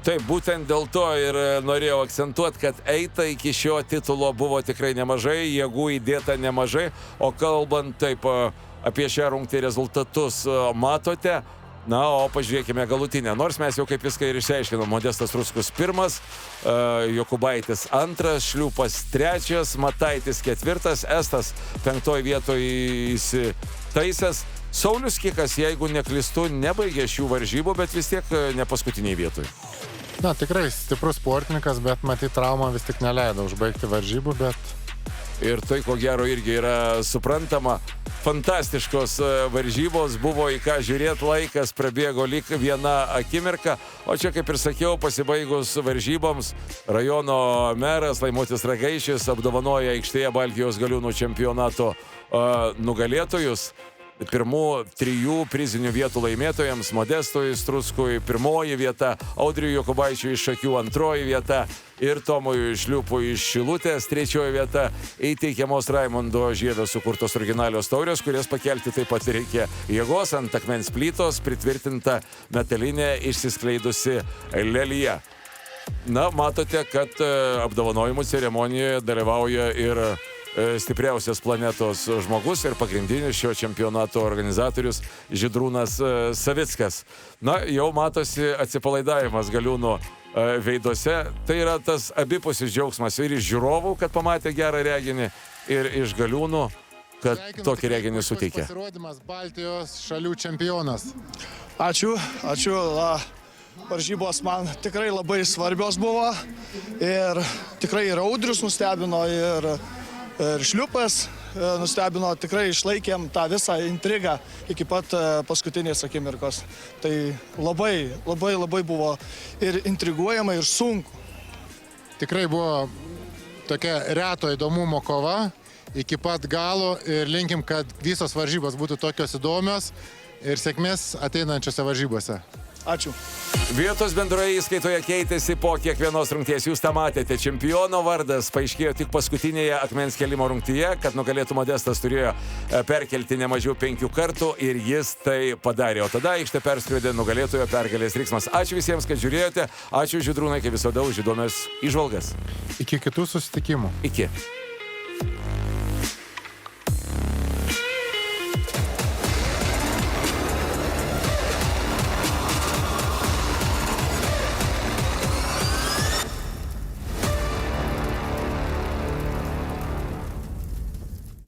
Taip, būtent dėl to ir norėjau akcentuoti, kad eita iki šio titulo buvo tikrai nemažai, jėgų įdėta nemažai, o kalbant taip apie šią rungtį rezultatus matote. Na, o pažiūrėkime galutinę. Nors mes jau kaip viską ir išsiaiškinom. Modestas Truskus 1, Jokubaitis 2, Šliūpas 3, Mataitis 4, Estas 5 vietoje įsitaisęs. Saulius Kikas, jeigu neklystu, nebaigė šių varžybų, bet vis tiek ne paskutiniai vietoj. Na, tikrai stiprus sportininkas, bet matyt trauma vis tik neleido užbaigti varžybų, bet... Ir tai, ko gero, irgi yra suprantama. Fantastiškos varžybos, buvo į ką žiūrėti, laikas prabėgo lyg viena akimirka, o čia, kaip ir sakiau, pasibaigus varžyboms, rajono meras Laimutis Ragaišis apdovanoja aikštėje Baltijos galiūnų čempionato nugalėtojus. pirmų 3 prizinių vietų laimėtojams Modestui Struskui 1 vieta, Audriui Jokubaičiui iš Šakių 2 vieta ir Tomui Šliupui iš Šilutės 3 vieta, įteikiamos Raimundo Žievio sukurtos originalios taurės, kurias pakelti taip pat reikia jėgos, ant akmens plytos pritvirtinta metalinė išsiskleidusi lelija. Na, matote, kad apdovanojimų ceremonijoje dalyvauja ir stipriausias planetos žmogus ir pagrindinis šio čempionato organizatorius Žydrūnas Savickas. Na, jau matosi atsipalaidavimas Galiūnų veiduose. Tai yra tas abipusis džiaugsmas ir iš žiūrovų, kad pamatė gerą reginį, ir iš Galiūnų, kad tokį reginį suteikė. Pasirodymas Baltijos šalių čempionas. Ačiū. Varžybos man tikrai labai svarbios buvo ir tikrai ir Audrius nustebino, ir Šliupas nustebino, tikrai išlaikėm tą visą intrigą iki pat paskutinės akimirkos. Tai labai buvo ir intriguojama, ir sunku. Tikrai buvo tokia reto įdomumo kova iki pat galo ir linkim, kad visos varžybos būtų tokios įdomios ir sėkmės ateinančiose varžybose. Ačiū. Vietos bendroje įskaitoje keitėsi po kiekvienos rungties. Jūs tą matėte. Čempiono vardas paaiškėjo tik paskutinėje akmens kelimo rungtyje, kad nugalėtų Modestas turėjo perkelti ne mažiau 5 kartų ir jis tai padarė. O tada aikštę perskridė nugalėtojo pergalės riksmas. Ačiū visiems, kad žiūrėjote. Ačiū Žydrūnai, kaip visada, už įdomias įžvalgas. Iki kitų susitikimų. Iki.